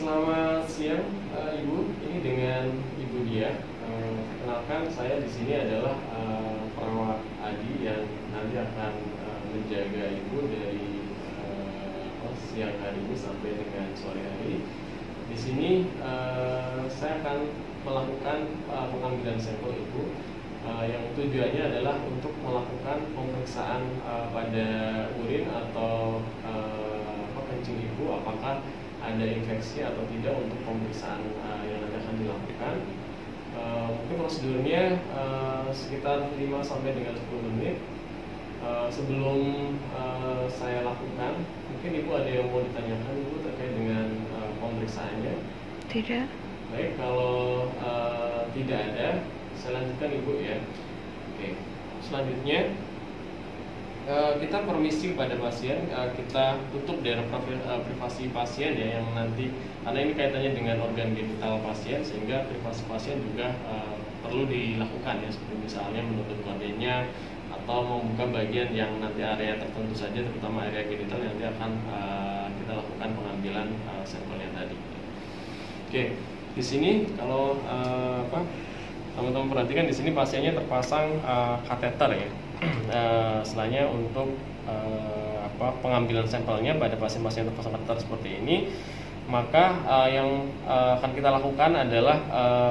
Selamat siang, Ibu. Ini dengan Ibu Dia. Kenalkan, saya di sini adalah perawat Adi yang nanti akan menjaga Ibu dari siang hari ini sampai dengan sore hari. Di sini saya akan melakukan pengambilan sampel Ibu, yang tujuannya adalah untuk melakukan pemeriksaan pada urin atau kencing Ibu, apakah ada infeksi atau tidak untuk pemeriksaan yang nanti akan dilakukan. Mungkin prosedurnya sekitar 5 sampai dengan 10 menit. Sebelum saya lakukan, mungkin Ibu ada yang mau ditanyakan Ibu terkait dengan pemeriksaannya? Tidak. Baik, kalau tidak ada, saya lanjutkan Ibu ya. Oke, selanjutnya kita permisi kepada pasien, kita tutup daerah privasi pasien ya, yang nanti karena ini kaitannya dengan organ genital pasien, sehingga privasi pasien juga perlu dilakukan ya, seperti misalnya menutup gordenya atau membuka bagian yang nanti area tertentu saja, terutama area genital yang nanti akan kita lakukan pengambilan sampelnya tadi. Oke, di sini kalau teman-teman perhatikan, di sini pasiennya terpasang kateter ya. Setelahnya untuk pengambilan sampelnya pada pasien-pasien terpasang kateter seperti ini, maka yang akan kita lakukan adalah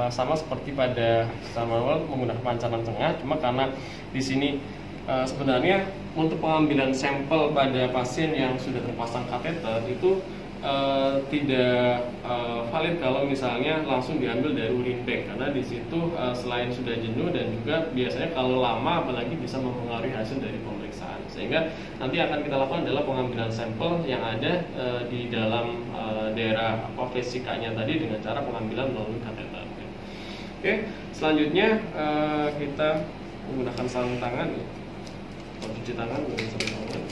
sama seperti pada manual menggunakan pancaran tengah, cuma karena di sini sebenarnya untuk pengambilan sampel pada pasien yang sudah terpasang kateter itu tidak valid kalau misalnya langsung diambil dari urin bag, karena di situ selain sudah jenuh dan juga biasanya kalau lama apalagi bisa mempengaruhi hasil dari pemeriksaan, sehingga nanti akan kita lakukan adalah pengambilan sampel yang ada di dalam daerah vesikanya tadi dengan cara pengambilan melalui kateter. Oke, selanjutnya kita menggunakan sarung tangan, cuci tangan dengan sarung tangan.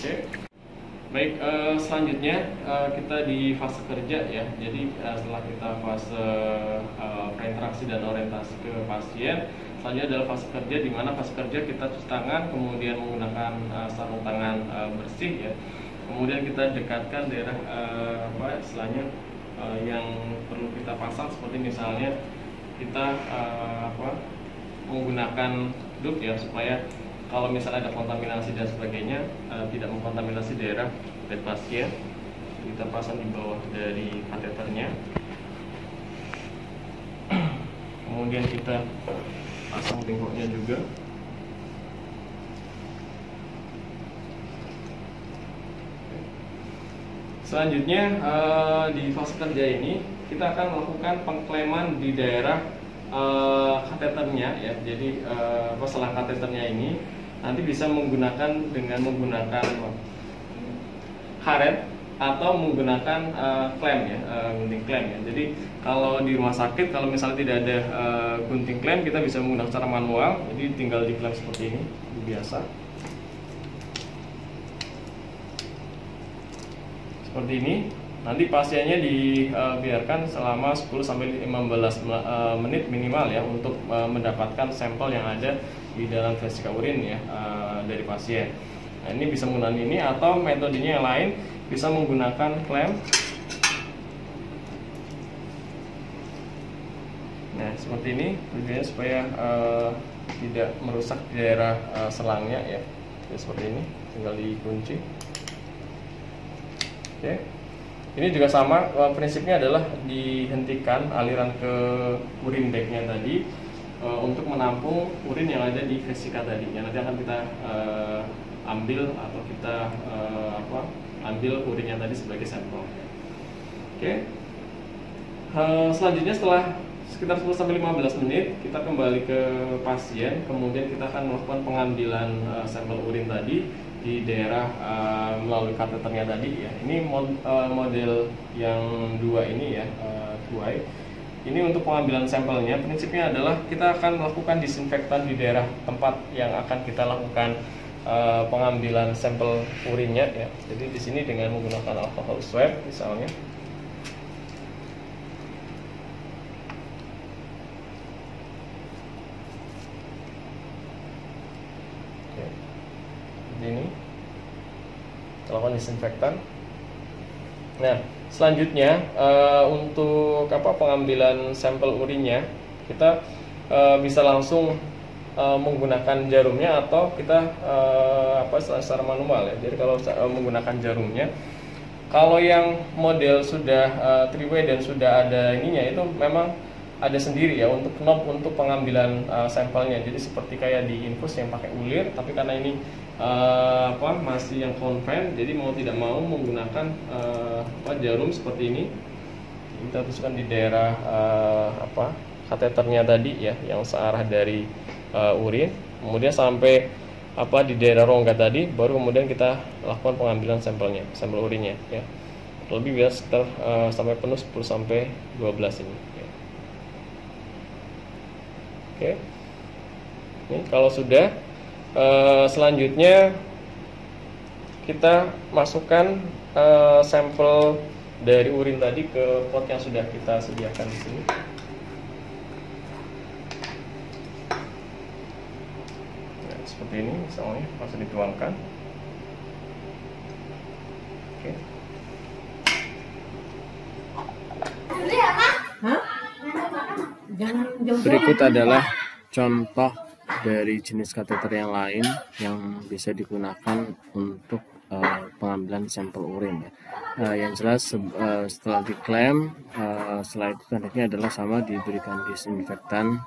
Oke. Baik, selanjutnya kita di fase kerja ya. Jadi setelah kita fase preinteraksi dan orientasi ke pasien, selanjutnya adalah fase kerja, di mana fase kerja kita cuci tangan, kemudian menggunakan sarung tangan bersih ya. Kemudian kita dekatkan daerah istilahnya yang perlu kita pasang, seperti misalnya kita menggunakan duct ya, supaya kalau misalnya ada kontaminasi dan sebagainya tidak mengkontaminasi daerah bed pasien. Kita pasang di bawah dari kateternya, kemudian kita pasang bengkoknya juga. Selanjutnya di fase kerja ini kita akan melakukan pengkleman di daerah kateternya ya. Jadi setelah kateternya ini nanti bisa menggunakan dengan menggunakan karet atau menggunakan klem ya, gunting klem ya. Jadi kalau di rumah sakit, kalau misalnya tidak ada gunting klem, kita bisa menggunakan cara manual. Jadi tinggal di klem seperti ini, biasa. Seperti ini. Nanti pasiennya dibiarkan selama 10 sampai 15 menit minimal ya, untuk mendapatkan sampel yang ada di dalam vesika urin ya dari pasien. Nah, ini bisa menggunakan ini, atau metodenya yang lain bisa menggunakan klem. Nah, seperti ini tujuannya supaya tidak merusak di daerah selangnya ya. Jadi, seperti ini tinggal dikunci. Oke. Ini juga sama, prinsipnya adalah dihentikan aliran ke urin bagnya tadi untuk menampung urin yang ada di vesika tadi. Yang nanti akan kita ambil atau kita ambil urinnya tadi sebagai sampel. Oke. Selanjutnya setelah sekitar 10 sampai 15 menit kita kembali ke pasien, kemudian kita akan melakukan pengambilan sampel urin tadi di daerah melalui kateternya tadi ya. Ini model yang dua ini ya, tuai. Ini untuk pengambilan sampelnya, prinsipnya adalah kita akan melakukan disinfektan di daerah tempat yang akan kita lakukan pengambilan sampel urinnya ya. Jadi di sini dengan menggunakan alcohol swab misalnya. Oke. Seperti ini. Lakukan disinfektan. Nah, selanjutnya untuk pengambilan sampel urinnya kita bisa langsung menggunakan jarumnya atau kita secara manual ya. Jadi kalau menggunakan jarumnya, kalau yang model sudah 3-way dan sudah ada ininya itu memang ada sendiri ya untuk knob untuk pengambilan sampelnya. Jadi seperti kayak di infus yang pakai ulir, tapi karena ini masih yang konven, jadi mau tidak mau menggunakan jarum seperti ini. Kita tusukkan di daerah kateternya tadi ya, yang searah dari urin, kemudian sampai di daerah rongga tadi, baru kemudian kita lakukan pengambilan sampelnya, sampel urinnya ya. Lebih biasa sekitar sampai penuh 10 sampai 12 ini ya. Oke. Ini kalau sudah selanjutnya kita masukkan sampel dari urin tadi ke pot yang sudah kita sediakan di sini. Seperti ini misalnya, langsung dituangkan. Oke. Berikut adalah contoh dari jenis kateter yang lain yang bisa digunakan untuk pengambilan sampel urin ya. Yang jelas setelah diklaim, setelah itu tandanya adalah sama diberikan disinfektan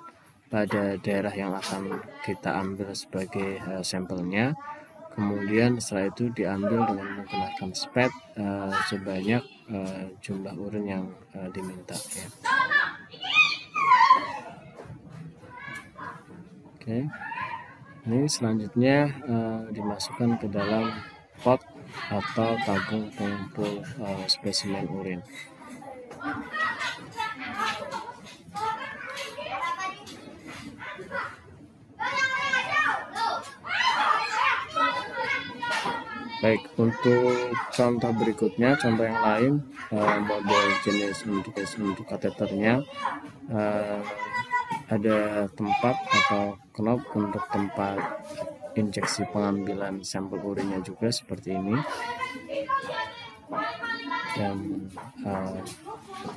pada daerah yang akan kita ambil sebagai sampelnya. Kemudian setelah itu diambil dengan menggunakan spet sebanyak jumlah urin yang diminta ya. Oke. Ini selanjutnya dimasukkan ke dalam pot atau tabung pengumpul spesimen urin. Baik, untuk contoh berikutnya, contoh yang lain, model jenis untuk kateternya ada tempat atau knob untuk tempat injeksi pengambilan sampel urinnya juga seperti ini, dan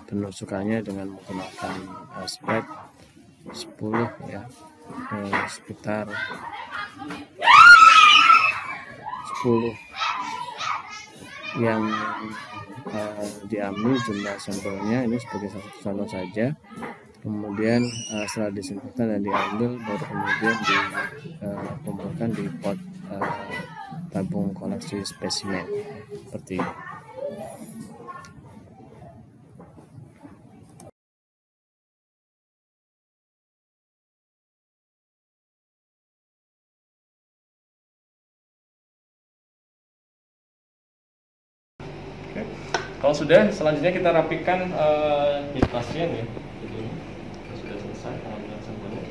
penusukannya dengan menggunakan spet 10 ya, sekitar 10 yang diambil jumlah sampelnya ini sebagai satu contoh saja. Kemudian setelah disinfektan dan diambil, baru kemudian dikumpulkan di pot tabung koleksi spesimen seperti ini. Oke. Kalau sudah, selanjutnya kita rapikan di pasien ya. Jadi sudah selesai pengambilan sampelnya.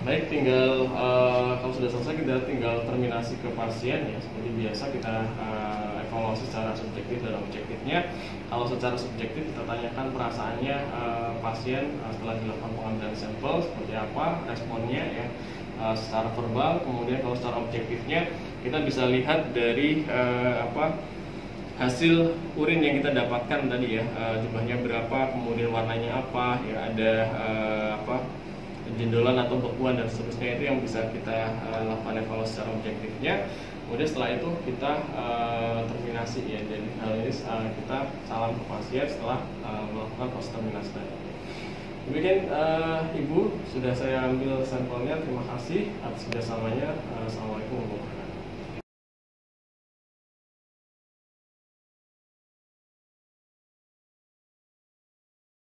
Baik, tinggal kalau sudah selesai kita tinggal terminasi ke pasien ya. Seperti biasa kita evaluasi secara subjektif dan objektifnya. Kalau secara subjektif kita tanyakan perasaannya pasien setelah dilakukan pengambilan sampel seperti apa responnya ya, secara verbal. Kemudian kalau secara objektifnya kita bisa lihat dari hasil urin yang kita dapatkan tadi ya, jumlahnya berapa, kemudian warnanya apa ya, ada jendolan atau bekuan dan seterusnya, itu yang bisa kita lakukan evaluasi secara objektifnya. Kemudian setelah itu kita terminasi ya, jadi hal ini kita salam ke pasien setelah melakukan proses terminasi tadi. Demikian Ibu, sudah saya ambil sampelnya. Terima kasih atas kerjasamanya. Assalamualaikum warahmatullahi wabarakatuh.